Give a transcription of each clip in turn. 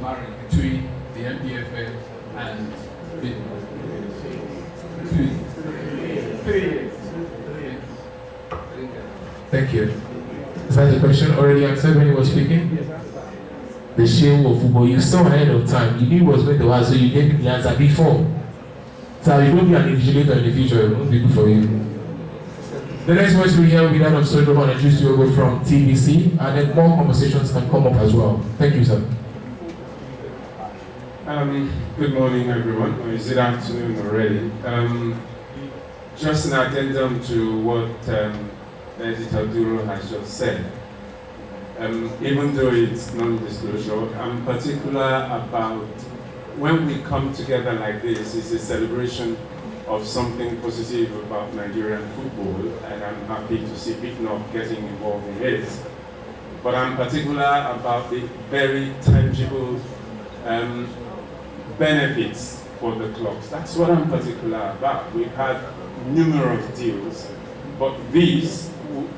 marrying between the MPFL and Bitnob? 3 years. Thank you. Is that the question already answered when you were speaking? The shame of football, you saw ahead of time. You knew it was going to answer, so you gave me the answer before. So you don't be an invigilator in the future, it won't be good for you. The next voice we hear will be that of Solomon and Juice Diogo from TBC, and then more conversations can come up as well. Thank you, sir. Good morning, everyone. Or is it afternoon already? Just an addendum to what Editor Duro has just said. Even though it's non-disclosure, I'm particular about when we come together like this, it's a celebration of something positive about Nigerian football, and I'm happy to see Bitnob getting involved in it. But I'm particular about the very tangible benefits for the clubs. That's what I'm particular about. We've had numerous deals, but these,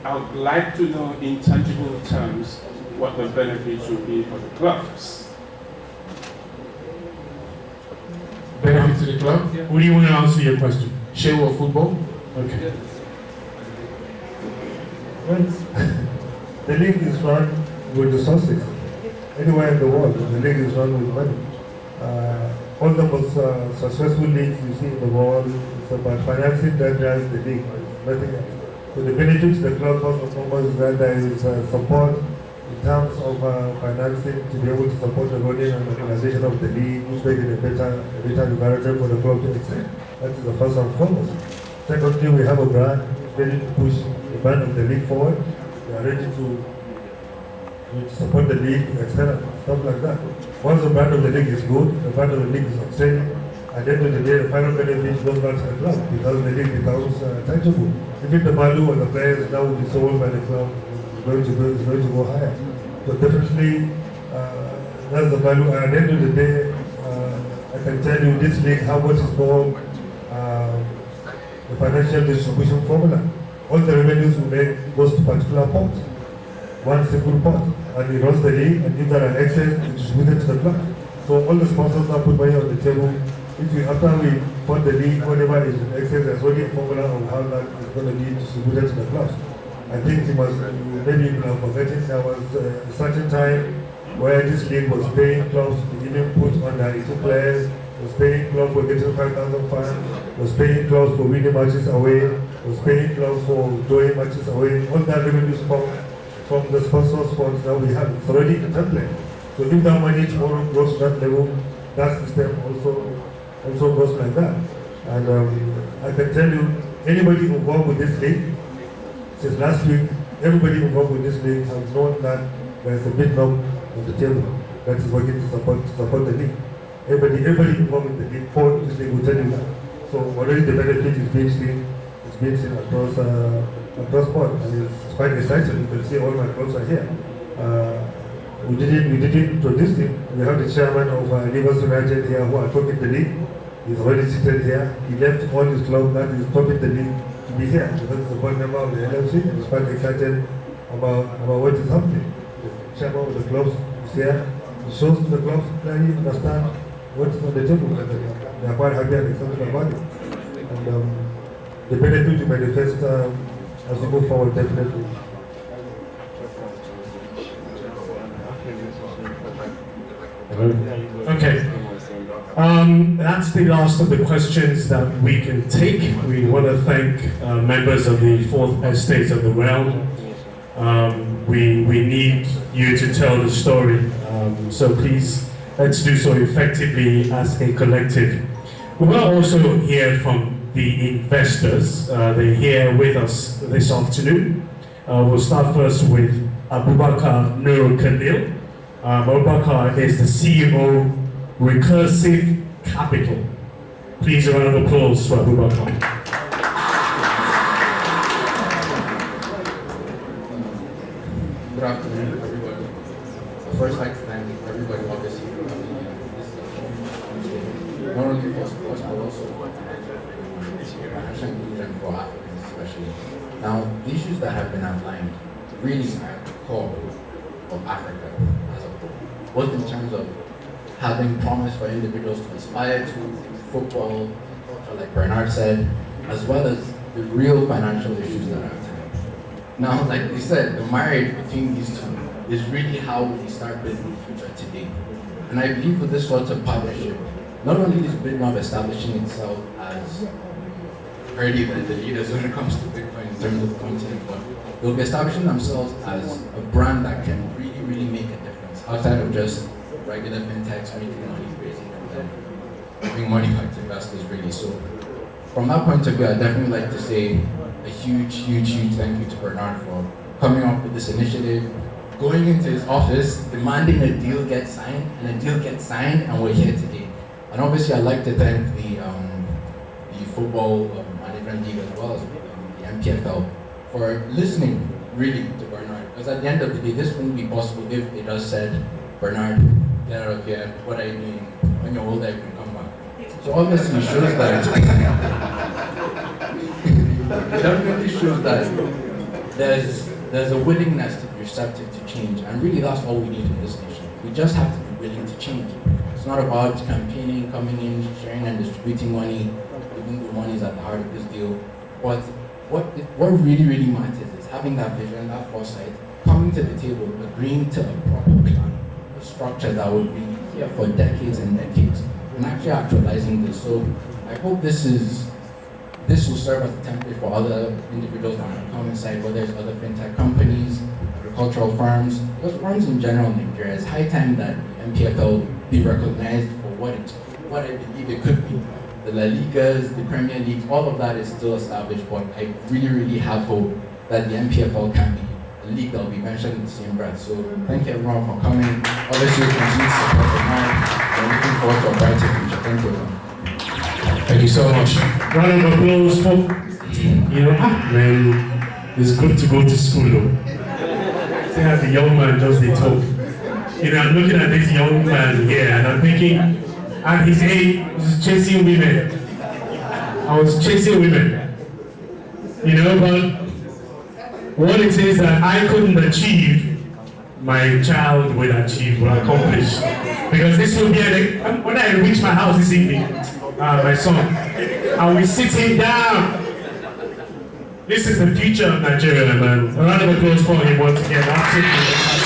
I would like to know in tangible terms what the benefits will be for the clubs. Benefit to the club? Yeah. What do you want to answer your question? Share of football? Okay. Well, the league is run with resources. Anywhere in the world, the league is run with money. All the most successful leagues you see in the world, it's about financing that drives the league, nothing else. So the benefits the club first and foremost is that there is support in terms of financing to be able to support the running and organization of the league, which makes it a better environment for the club to excel. That is the first and foremost. Secondly, we have a brand ready to push the brand of the league forward. We are ready to support the league, etc. Stuff like that. Once the brand of the league is good, the brand of the league is excelling, at the end of the day, the final benefit goes back to the club because the league becomes tangible. Even the value of the players that will be sold by the club is going to go higher. So definitely, that's the value. And at the end of the day, I can tell you this league, how much is called the financial distribution formula. All the revenues we make goes to particular pots, one single pot, and it runs the league, and if there are excess, it's distributed to the club. So all the sponsors now put money on the table. After we fund the league, whatever is in excess, there's only a formula on how that is going to be distributed to the clubs. I think maybe you have forgotten, there was a certain time where this league was paying clubs to even put on their 82 players, was paying clubs for getting 5,000 fans, was paying clubs for winning matches away, was paying clubs for drawing matches away. All that revenues come from the sponsors funds that we have. It's already in the template. So if that money tomorrow goes to that level, that system also goes like that. And I can tell you, anybody involved with this league, since last week, everybody involved with this league has known that there's a Bitnob on the table that is working to support the league. Everybody involved in the league, for this league will tell you that. So already the benefit is being seen across board, and it's quite exciting. You can see all my clubs are here. We didn't introduce him. We have the chairman of Rivers United here who are topping the league. He's already seated here. He left all his clubs that is topping the league to be here because he's a board member of the LMC. He's quite excited about what is happening. The chairman of the clubs is here. He shows to the clubs that he understands what is on the table. They are quite happy and excited about it. And the benefit to manifest as we move forward, definitely. Okay. That's the last of the questions that we can take. We want to thank members of the Fourth Estate of the Realm. We need you to tell the story. So please, let's do so effectively as a collective. We will also hear from the investors. They're here with us this afternoon. We'll start first with Abubakar Nuru Khalil. Abubakar is the CEO, Recursive Capital. Please, a round of applause for Abubakar. Good afternoon, everybody. First, I'd like to thank everybody obviously for coming here. Not only for us, but also for African and for Africans especially. Now, the issues that have been outlined really are at the core of Africa as a whole, both in terms of having promise for individuals to aspire to football, culture, like Bernard said, as well as the real financial issues that are at hand. Now, like we said, the marriage between these two is really how we start building the future today. And I believe with this sort of partnership, not only is Bitnob establishing itself as already the leaders when it comes to Bitcoin in terms of content, but they'll be establishing themselves as a brand that can really, really make a difference outside of just regular fintechs making money, raising and then giving money back to investors, really. So from that point of view, I'd definitely like to say a huge, huge, huge thank you to Bernard for coming up with this initiative, going into his office, demanding a deal gets signed, and a deal gets signed, and we're here today. And obviously, I'd like to thank the football management league as well as the MPFL for listening really to Bernard. Because at the end of the day, this wouldn't be possible if they just said, Bernard, get out of here, what are you doing? When you're older, you can come back. So obviously shows that it definitely shows that there's a willingness to be receptive to change, and really that's all we need in this nation. We just have to be willing to change. It's not about campaigning, coming in, sharing and distributing money, even though money is at the heart of this deal. But what really, really matters is having that vision, that foresight, coming to the table, agreeing to a proper plan, a structure that would be here for decades and decades, and actually actualizing this. So I hope this will serve as a template for other individuals that might come inside, whether it's other fintech companies, agricultural firms, because firms in general in Nigeria. It's high time that MPFL be recognized for what I believe it could be. The La Ligas, the Premier League, all of that is still established, but I really, really have hope that the MPFL can be a league that will be mentioned in the same breath. So thank you everyone for coming. Obviously, we continue to support the mind. We're looking forward to a brighter future. Thank you everyone. Thank you so much. Round of applause for, man, it's good to go to school though. See how the young man just they talk. I'm looking at this young man here and I'm thinking, at his age, he was chasing women. I was chasing women. But what it is that I couldn't achieve, my child will achieve, will accomplish. Because this will be, when I reach my house this evening, my son, I will sit him down. This is the future of Nigeria, man. A round of applause for him once again. Absolutely fantastic.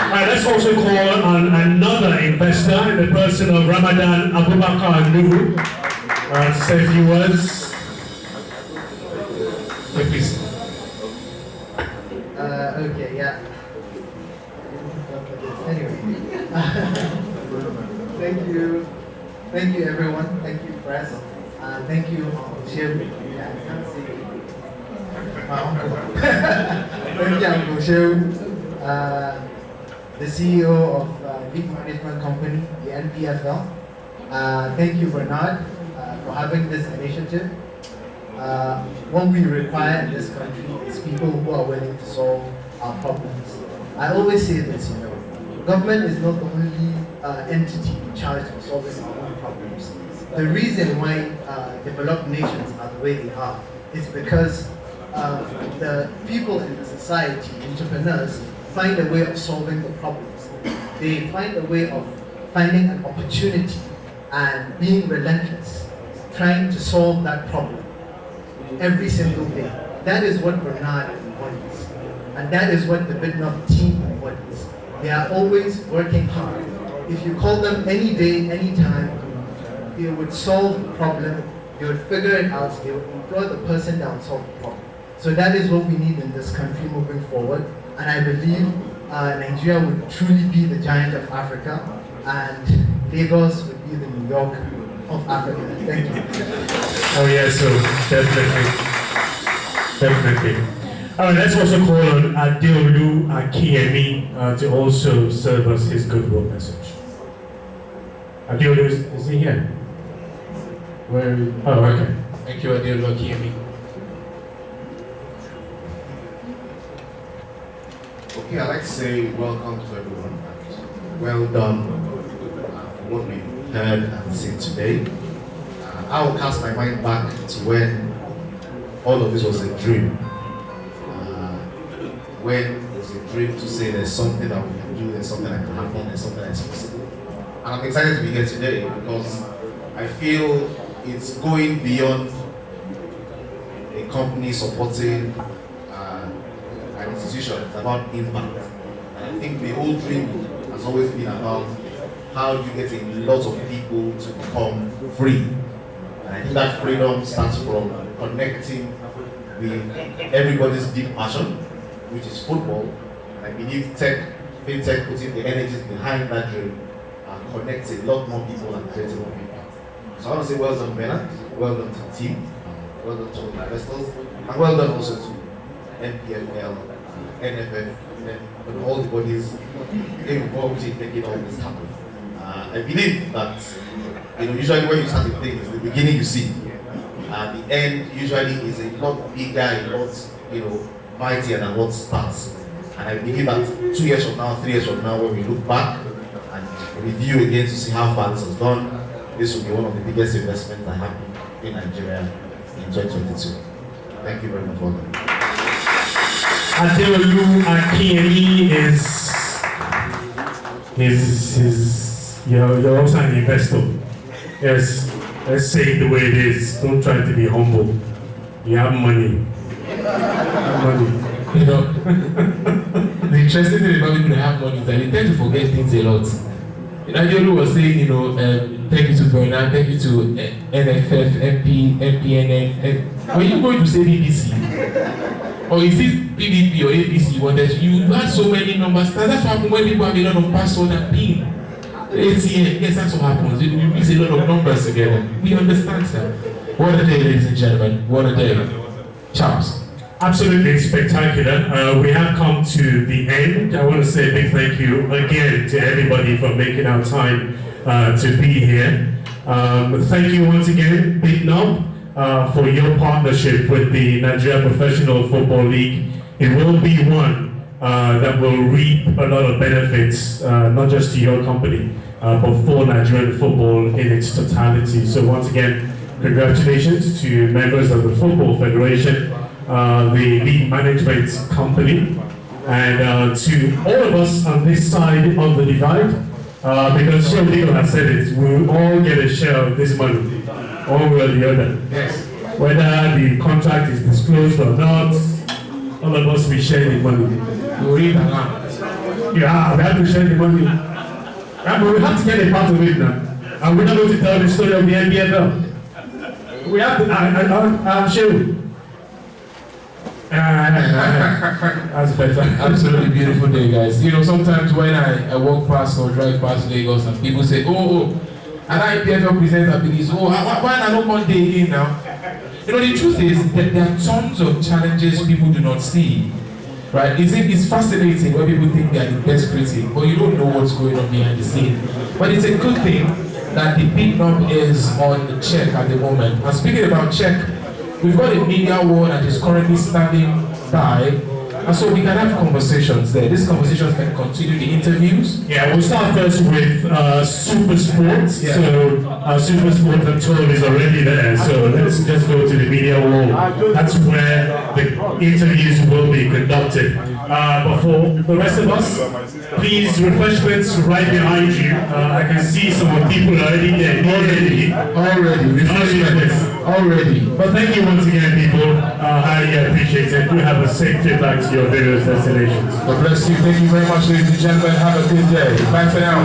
Alright, let's also call on another investor in the person of Ramadan Abubakar Nuhu to say a few words. Please. Okay, yeah. Anyway. Thank you everyone. Thank you press. Thank you Uncle Shehu. Yeah, I can't see my uncle. Thank you Uncle Shehu, the CEO of League Management Company, the NPFL. Thank you Bernard for having this initiative. What we require in this country is people who are willing to solve our problems. I always say this, government is not the only entity charged with solving our own problems. The reason why developed nations are the way they are is because the people in the society, entrepreneurs, find a way of solving the problems. They find a way of finding an opportunity and being relentless, trying to solve that problem every single day. That is what Bernard embodies. And that is what the Bitnob team embodies. They are always working hard. If you call them any day, any time, they would solve the problem, they would figure it out, they would employ the person that would solve the problem. So that is what we need in this country moving forward. And I believe Nigeria would truly be the giant of Africa, and Lagos would be the New York of Africa. Thank you. Oh yeah, so definitely. Alright, let's also call on Adeolu Akiyemi to also serve us his goodwill message. Adeolu, is he here? Where? Oh, okay. Thank you, Adeolu Akiyemi. Okay, I'd like to say welcome to everyone. Well done for what we heard and seen today. I will cast my mind back to when all of this was a dream. When it was a dream to say there's something that we can do, there's something that can happen, there's something that's possible. And I'm excited to be here today because I feel it's going beyond a company supporting an institution. It's about impact. And I think the whole dream has always been about how you get a lot of people to become free. And I think that freedom starts from connecting with everybody's deep passion, which is football. And I believe fintech putting the energies behind that dream connects a lot more people and creates more impact. So I want to say well done, Bernard, well done to the team, well done to the investors, and well done also to NPFL, NFF, and all the bodies involved in making all this happen. I believe that usually when you start a thing, it's the beginning you see. The end usually is a lot bigger, a lot mightier than what starts. And I believe that 2 years from now, 3 years from now, when we look back and review again to see how far this has gone, this will be one of the biggest investments that happened in Nigeria in 2022. Thank you very much, welcome. Adeolu Akinyemi you're also an investor. Yes, let's say it the way it is. Don't try to be humble. You have money. The interesting thing about people that have money is that they tend to forget things a lot. Adeolu was saying, thank you to Bernard, thank you to NFF, MP, MPNN. When you going to say BBC, or is it PDP or APC you had so many numbers. That's what happens when people have a lot of password and PIN. ATM, yes, that's what happens. We mix a lot of numbers together. We understand that. What a day, ladies and gentlemen. What a day. Charles. Absolutely spectacular. We have come to the end. I want to say a big thank you again to everybody for making our time to be here. Thank you once again, Bitnob, for your partnership with the Nigeria Professional Football League. It will be one that will reap a lot of benefits, not just to your company, but for Nigerian football in its totality. So once again, congratulations to members of the Football Federation, the league management company, and to all of us on this side of the divide, because Shell Legal has said it, we will all get a share of this money, one way or the other. Yes. Whether the contract is disclosed or not, all of us will share the money. You read around. Yeah, we have to share the money. Yeah, but we have to get a part of it now. And we're not going to tell the story of the NBFL. We have to, I'll show you. That's better. Absolutely beautiful day, guys. Sometimes when I walk past or drive past Lagos and people say, oh, an IPFL presenter believes, why not one day in now? The truth is that there are tons of challenges people do not see. Right? It's fascinating when people think they are the best critic, but you don't know what's going on behind the scene. But it's a good thing that the Bitnob is on check at the moment. And speaking about check, we've got a media war that is currently standing by, and so we can have conversations there. These conversations can continue the interviews. Yeah, we'll start first with Super Sports. Yeah. So Super Sports I'm told is already there. So let's just go to the media wall. That's where the interviews will be conducted. But for the rest of us, please, refreshments right behind you. I can see some people already there. Already. But thank you once again, people. Highly appreciate it. You have a safe trip back to your various destinations. God bless you. Thank you very much, ladies and gentlemen. Have a good day. Bye for now.